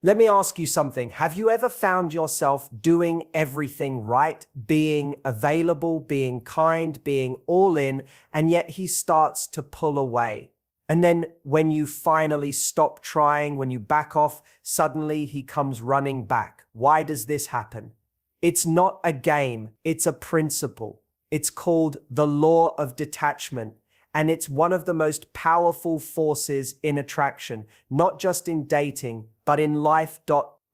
Let me ask you something. Have you ever found yourself doing everything right, being available, being kind, being all in, and yet he starts to pull away? And then when you finally stop trying, when you back off, suddenly he comes running back. Why does this happen? It's not a game, it's a principle. It's called the Law of Detachment. And it's one of the most powerful forces in attraction, not just in dating, but in life.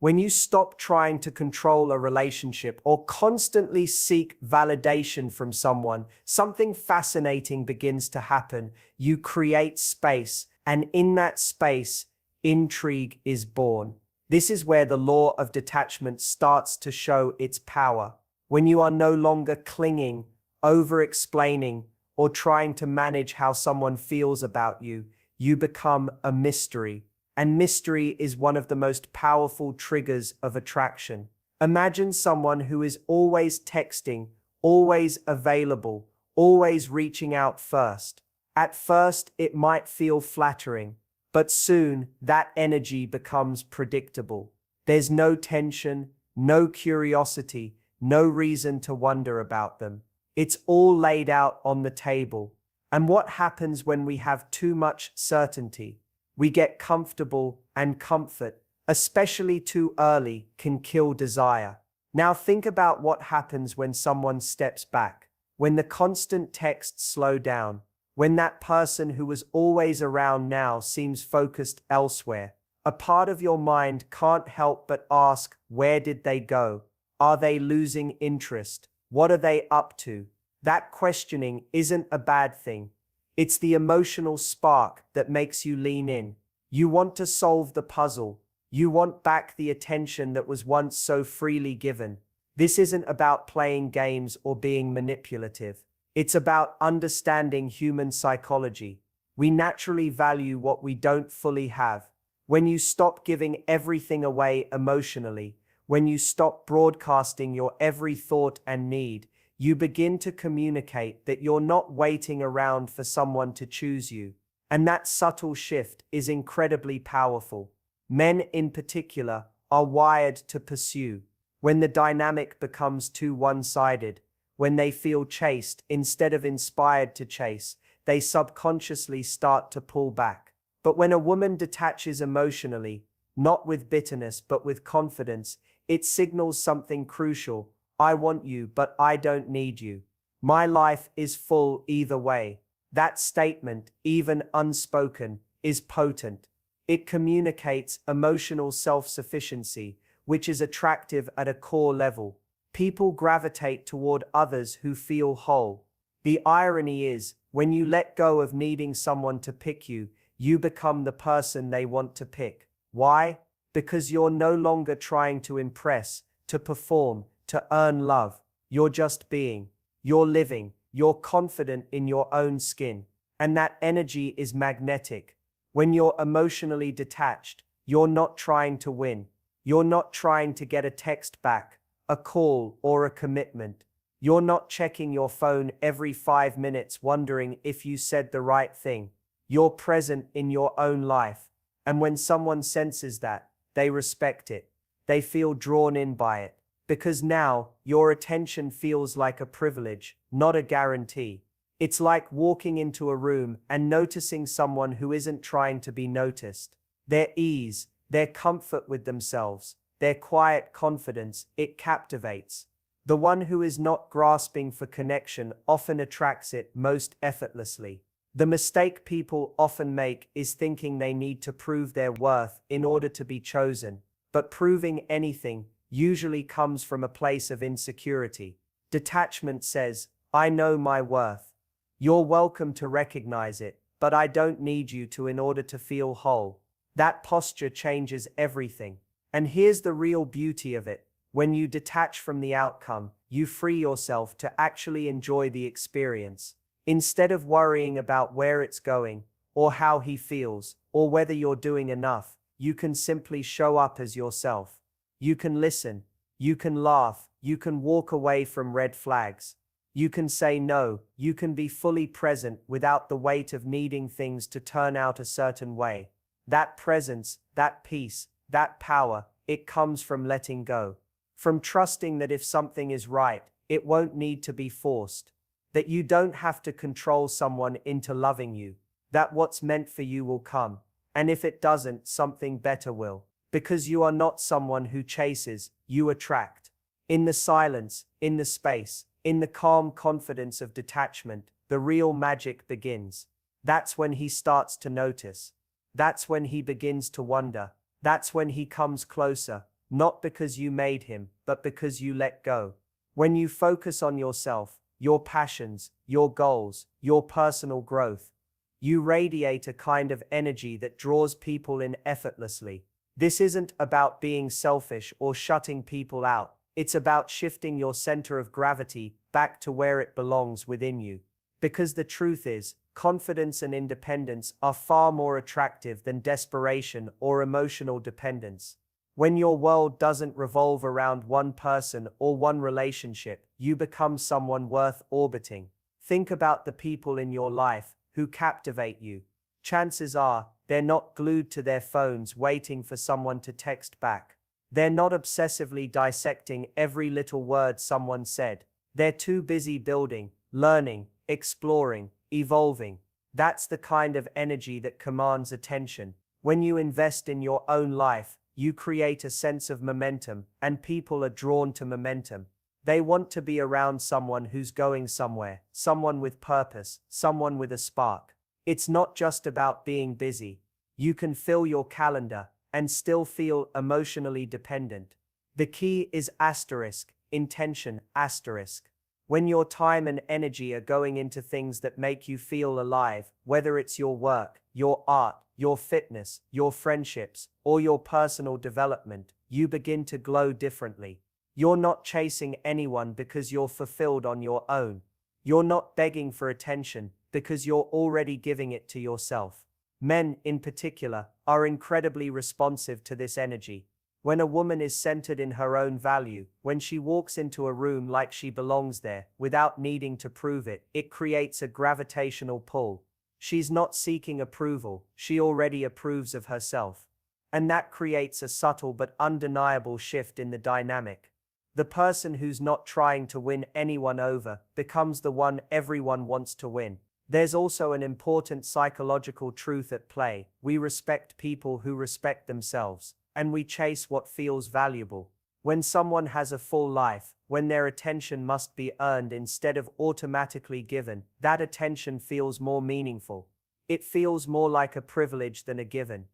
When you stop trying to control a relationship or constantly seek validation from someone, something fascinating begins to happen. You create space, and in that space, intrigue is born. This is where the law of detachment starts to show its power. When you are no longer clinging, over-explaining, or trying to manage how someone feels about you, you become a mystery. And mystery is one of the most powerful triggers of attraction. Imagine someone who is always texting, always available, always reaching out first. At first, it might feel flattering, but soon that energy becomes predictable. There's no tension, no curiosity, no reason to wonder about them. It's all laid out on the table. And what happens when we have too much certainty? We get comfortable, and comfort, especially too early, can kill desire. Now think about what happens when someone steps back, when the constant texts slow down, when that person who was always around now seems focused elsewhere. A part of your mind can't help but ask, where did they go? Are they losing interest? What are they up to? That questioning isn't a bad thing. It's the emotional spark that makes you lean in. You want to solve the puzzle. You want back the attention that was once so freely given. This isn't about playing games or being manipulative. It's about understanding human psychology. We naturally value what we don't fully have. When you stop giving everything away emotionally, when you stop broadcasting your every thought and need, you begin to communicate that you're not waiting around for someone to choose you. And that subtle shift is incredibly powerful. Men in particular are wired to pursue. When the dynamic becomes too one-sided, when they feel chased instead of inspired to chase, they subconsciously start to pull back. But when a woman detaches emotionally, not with bitterness but with confidence, it signals something crucial. I want you, but I don't need you. My life is full either way. That statement, even unspoken, is potent. It communicates emotional self-sufficiency, which is attractive at a core level. People gravitate toward others who feel whole. The irony is, when you let go of needing someone to pick you, you become the person they want to pick. Why? Because you're no longer trying to impress, to perform, to earn love. You're just being. You're living. You're confident in your own skin. And that energy is magnetic. When you're emotionally detached, you're not trying to win. You're not trying to get a text back, a call, or a commitment. You're not checking your phone every 5 minutes wondering if you said the right thing. You're present in your own life. And when someone senses that, they respect it. They feel drawn in by it. Because now, your attention feels like a privilege, not a guarantee. It's like walking into a room and noticing someone who isn't trying to be noticed. Their ease, their comfort with themselves, their quiet confidence, it captivates. The one who is not grasping for connection often attracts it most effortlessly. The mistake people often make is thinking they need to prove their worth in order to be chosen. But proving anything usually comes from a place of insecurity. Detachment says, I know my worth. You're welcome to recognize it, but I don't need you to in order to feel whole. That posture changes everything. And here's the real beauty of it. When you detach from the outcome, you free yourself to actually enjoy the experience. Instead of worrying about where it's going, or how he feels, or whether you're doing enough, you can simply show up as yourself. You can listen, you can laugh, you can walk away from red flags. You can say no, you can be fully present without the weight of needing things to turn out a certain way. That presence, that peace, That power, it comes from letting go. From trusting that if something is right, it won't need to be forced. That you don't have to control someone into loving you. That what's meant for you will come. And if it doesn't, something better will. Because you are not someone who chases, you attract. In the silence, in the space, in the calm confidence of detachment, the real magic begins. That's when he starts to notice. That's when he begins to wonder. That's when he comes closer, not because you made him, but because you let go. When you focus on yourself, your passions, your goals, your personal growth, you radiate a kind of energy that draws people in effortlessly. This isn't about being selfish or shutting people out. It's about shifting your center of gravity back to where it belongs within you. Because the truth is, confidence and independence are far more attractive than desperation or emotional dependence. When your world doesn't revolve around one person or one relationship, you become someone worth orbiting. Think about the people in your life who captivate you. Chances are, they're not glued to their phones waiting for someone to text back. They're not obsessively dissecting every little word someone said. They're too busy building, learning, exploring, evolving. That's the kind of energy that commands attention. When you invest in your own life, you create a sense of momentum, and people are drawn to momentum. They want to be around someone who's going somewhere, someone with purpose, someone with a spark. It's not just about being busy. You can fill your calendar and still feel emotionally dependent. The key is intention. When your time and energy are going into things that make you feel alive, whether it's your work, your art, your fitness, your friendships, or your personal development, you begin to glow differently. You're not chasing anyone because you're fulfilled on your own. You're not begging for attention because you're already giving it to yourself. Men, in particular, are incredibly responsive to this energy. When a woman is centered in her own value, when she walks into a room like she belongs there, without needing to prove it, it creates a gravitational pull. She's not seeking approval, she already approves of herself. And that creates a subtle but undeniable shift in the dynamic. The person who's not trying to win anyone over becomes the one everyone wants to win. There's also an important psychological truth at play. We respect people who respect themselves, and we chase what feels valuable. When someone has a full life, when their attention must be earned instead of automatically given, that attention feels more meaningful. It feels more like a privilege than a given.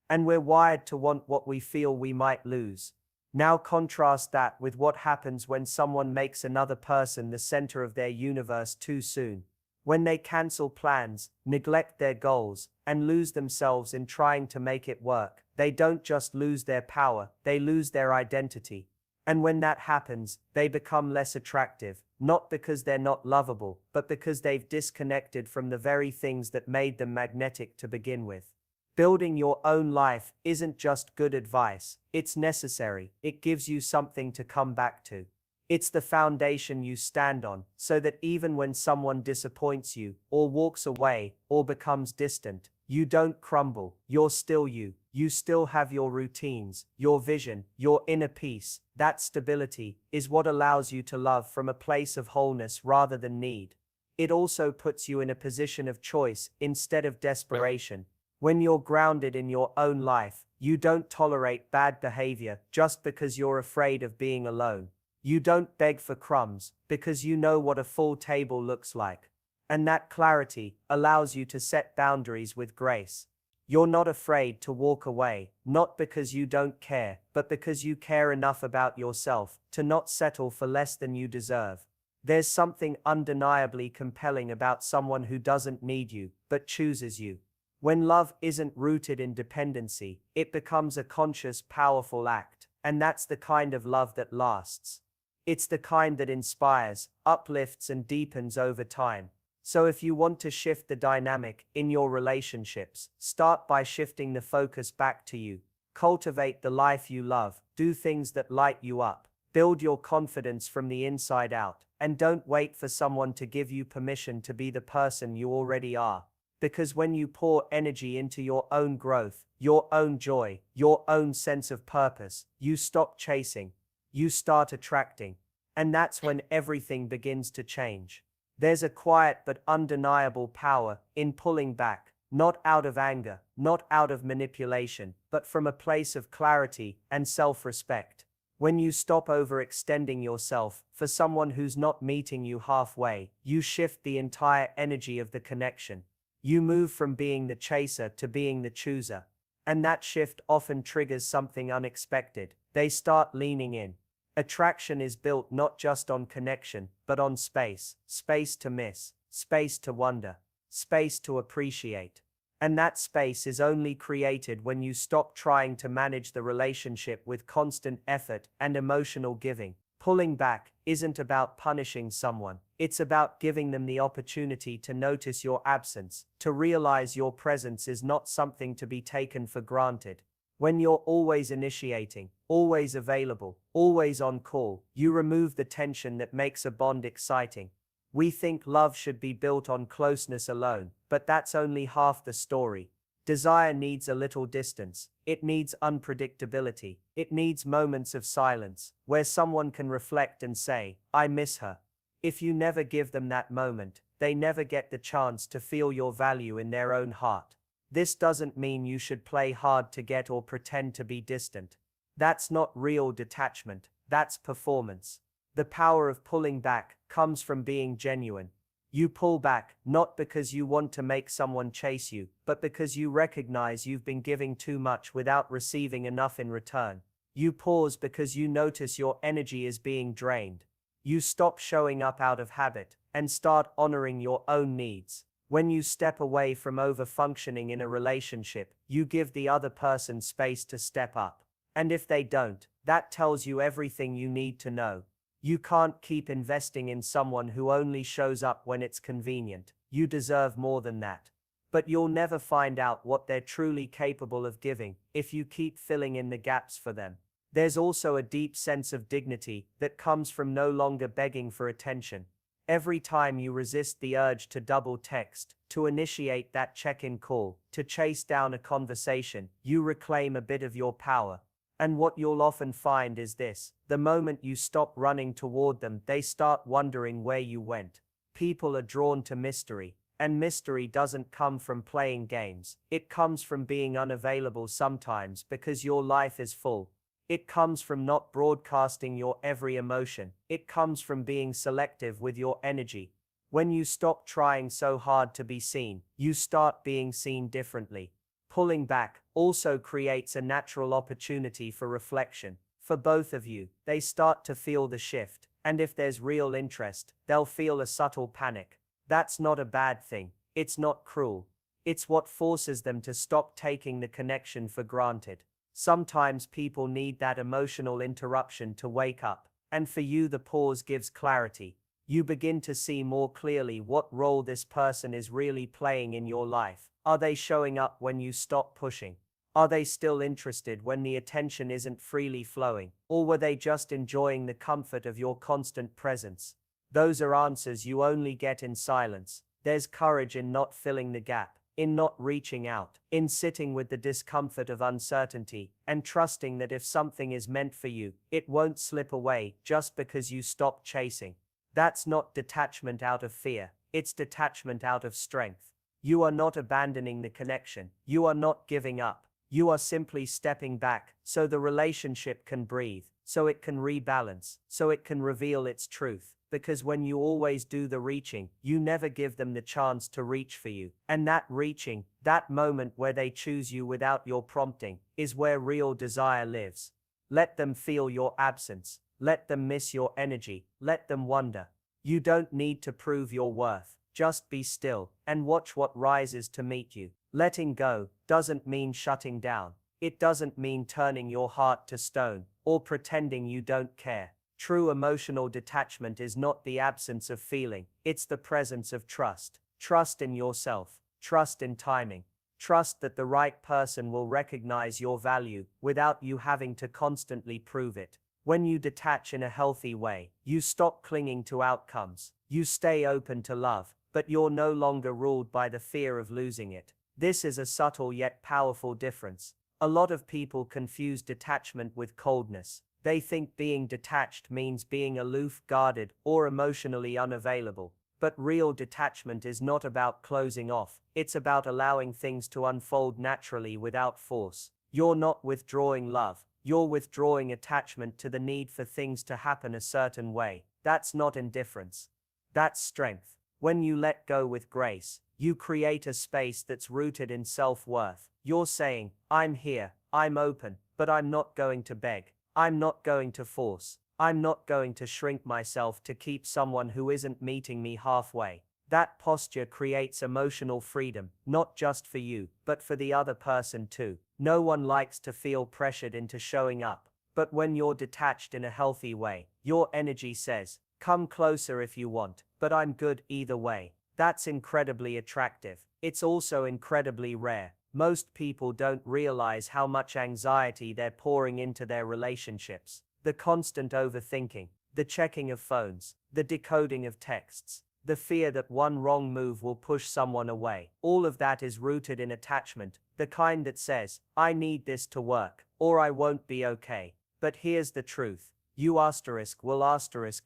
And we're wired to want what we feel we might lose. Now contrast that with what happens when someone makes another person the center of their universe too soon. When they cancel plans, neglect their goals, and lose themselves in trying to make it work, they don't just lose their power, they lose their identity. And when that happens, they become less attractive, not because they're not lovable, but because they've disconnected from the very things that made them magnetic to begin with. Building your own life isn't just good advice, it's necessary. It gives you something to come back to. It's the foundation you stand on, so that even when someone disappoints you, or walks away, or becomes distant, you don't crumble. You're still you. You still have your routines, your vision, your inner peace. That stability is what allows you to love from a place of wholeness rather than need. It also puts you in a position of choice instead of desperation. When you're grounded in your own life, you don't tolerate bad behavior just because you're afraid of being alone. You don't beg for crumbs because you know what a full table looks like. And that clarity allows you to set boundaries with grace. You're not afraid to walk away, not because you don't care, but because you care enough about yourself to not settle for less than you deserve. There's something undeniably compelling about someone who doesn't need you, but chooses you. When love isn't rooted in dependency, it becomes a conscious, powerful act, and that's the kind of love that lasts. It's the kind that inspires, uplifts, and deepens over time. So if you want to shift the dynamic in your relationships, start by shifting the focus back to you. Cultivate the life you love, do things that light you up, build your confidence from the inside out, and don't wait for someone to give you permission to be the person you already are. Because when you pour energy into your own growth, your own joy, your own sense of purpose, you stop chasing, you start attracting. And that's when everything begins to change. There's a quiet but undeniable power in pulling back, not out of anger, not out of manipulation, but from a place of clarity and self-respect. When you stop overextending yourself for someone who's not meeting you halfway, you shift the entire energy of the connection. You move from being the chaser to being the chooser. And that shift often triggers something unexpected. They start leaning in. Attraction is built not just on connection, but on space. Space to miss, space to wonder, space to appreciate. And that space is only created when you stop trying to manage the relationship with constant effort and emotional giving. Pulling back isn't about punishing someone. It's about giving them the opportunity to notice your absence, to realize your presence is not something to be taken for granted. When you're always initiating, always available, always on call, you remove the tension that makes a bond exciting. We think love should be built on closeness alone, but that's only half the story. Desire needs a little distance. It needs unpredictability. It needs moments of silence, where someone can reflect and say, I miss her. If you never give them that moment, they never get the chance to feel your value in their own heart. This doesn't mean you should play hard to get or pretend to be distant. That's not real detachment, that's performance. The power of pulling back comes from being genuine. You pull back, not because you want to make someone chase you, but because you recognize you've been giving too much without receiving enough in return. You pause because you notice your energy is being drained. You stop showing up out of habit and start honoring your own needs. When you step away from over-functioning in a relationship, you give the other person space to step up. And if they don't, that tells you everything you need to know. You can't keep investing in someone who only shows up when it's convenient. You deserve more than that. But you'll never find out what they're truly capable of giving if you keep filling in the gaps for them. There's also a deep sense of dignity that comes from no longer begging for attention. Every time you resist the urge to double text, to initiate that check-in call, to chase down a conversation, you reclaim a bit of your power. And what you'll often find is this: the moment you stop running toward them, they start wondering where you went. People are drawn to mystery, and mystery doesn't come from playing games. It comes from being unavailable sometimes because your life is full. It comes from not broadcasting your every emotion. It comes from being selective with your energy. When you stop trying so hard to be seen, you start being seen differently. Pulling back also creates a natural opportunity for reflection. For both of you, they start to feel the shift, and if there's real interest, they'll feel a subtle panic. That's not a bad thing. It's not cruel. It's what forces them to stop taking the connection for granted. Sometimes people need that emotional interruption to wake up, and for you the pause gives clarity. You begin to see more clearly what role this person is really playing in your life. Are they showing up when you stop pushing? Are they still interested when the attention isn't freely flowing? Or were they just enjoying the comfort of your constant presence? Those are answers you only get in silence. There's courage in not filling the gap, in not reaching out, in sitting with the discomfort of uncertainty, and trusting that if something is meant for you, it won't slip away just because you stop chasing. That's not detachment out of fear, it's detachment out of strength. You are not abandoning the connection, you are not giving up, you are simply stepping back so the relationship can breathe, so it can rebalance, so it can reveal its truth. Because when you always do the reaching, you never give them the chance to reach for you. And that reaching, that moment where they choose you without your prompting, is where real desire lives. Let them feel your absence. Let them miss your energy. Let them wonder. You don't need to prove your worth. Just be still and watch what rises to meet you. Letting go doesn't mean shutting down. It doesn't mean turning your heart to stone or pretending you don't care. True emotional detachment is not the absence of feeling, it's the presence of trust. Trust in yourself, trust in timing, trust that the right person will recognize your value without you having to constantly prove it. When you detach in a healthy way, you stop clinging to outcomes. You stay open to love, but you're no longer ruled by the fear of losing it. This is a subtle yet powerful difference. A lot of people confuse detachment with coldness. They think being detached means being aloof, guarded, or emotionally unavailable. But real detachment is not about closing off, it's about allowing things to unfold naturally without force. You're not withdrawing love, you're withdrawing attachment to the need for things to happen a certain way. That's not indifference. That's strength. When you let go with grace, you create a space that's rooted in self-worth. You're saying, I'm here, I'm open, but I'm not going to beg. I'm not going to force. I'm not going to shrink myself to keep someone who isn't meeting me halfway. That posture creates emotional freedom, not just for you, but for the other person too. No one likes to feel pressured into showing up. But when you're detached in a healthy way, your energy says, come closer if you want, but I'm good either way. That's incredibly attractive. It's also incredibly rare. Most people don't realize how much anxiety they're pouring into their relationships. The constant overthinking, the checking of phones, the decoding of texts, the fear that one wrong move will push someone away. All of that is rooted in attachment, the kind that says, I need this to work, or I won't be okay. But here's the truth. You will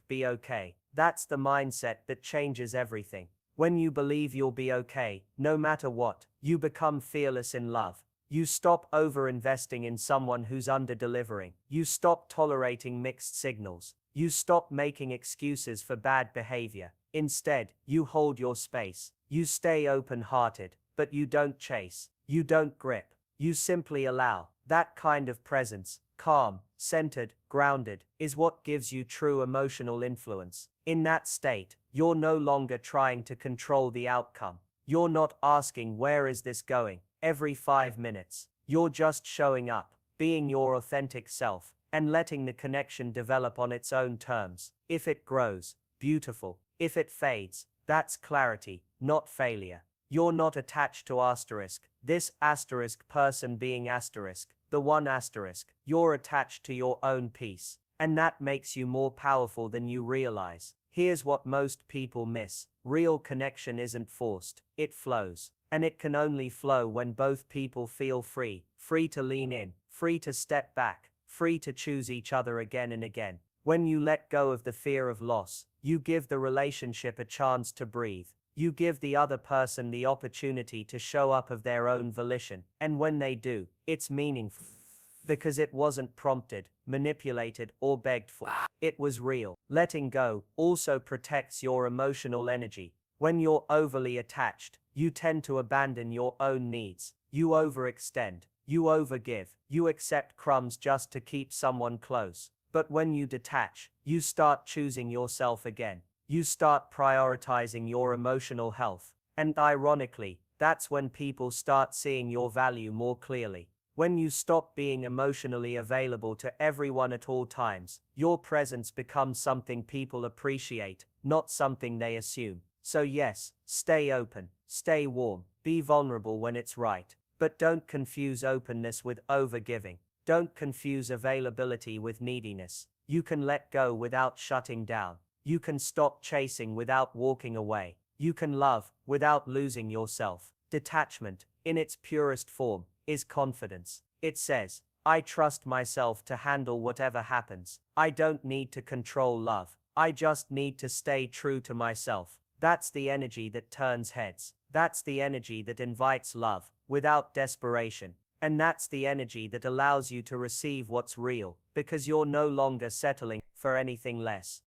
be okay. That's the mindset that changes everything. When you believe you'll be okay, no matter what, you become fearless in love. You stop over-investing in someone who's under-delivering. You stop tolerating mixed signals. You stop making excuses for bad behavior. Instead, you hold your space. You stay open-hearted, but you don't chase. You don't grip. You simply allow. That kind of presence, calm, centered, grounded, is what gives you true emotional influence. In that state, you're no longer trying to control the outcome. You're not asking, where is this going, every 5 minutes. You're just showing up, being your authentic self, and letting the connection develop on its own terms. If it grows, beautiful. If it fades, that's clarity, not failure. You're not attached to this asterisk person being asterisk, the one asterisk. You're attached to your own peace. And that makes you more powerful than you realize. Here's what most people miss. Real connection isn't forced, it flows. And it can only flow when both people feel free to lean in, free to step back, free to choose each other again and again. When you let go of the fear of loss, you give the relationship a chance to breathe. You give the other person the opportunity to show up of their own volition. And when they do, it's meaningful. Because it wasn't prompted, manipulated, or begged for. It was real. Letting go also protects your emotional energy. When you're overly attached, you tend to abandon your own needs. You overextend. You overgive. You accept crumbs just to keep someone close. But when you detach, you start choosing yourself again. You start prioritizing your emotional health. And ironically, that's when people start seeing your value more clearly. When you stop being emotionally available to everyone at all times, your presence becomes something people appreciate, not something they assume. So yes, stay open, stay warm, be vulnerable when it's right. But don't confuse openness with overgiving. Don't confuse availability with neediness. You can let go without shutting down. You can stop chasing without walking away. You can love without losing yourself. Detachment, in its purest form, is confidence. It says, I trust myself to handle whatever happens. I don't need to control love. I just need to stay true to myself. That's the energy that turns heads. That's the energy that invites love, without desperation. And that's the energy that allows you to receive what's real, because you're no longer settling for anything less.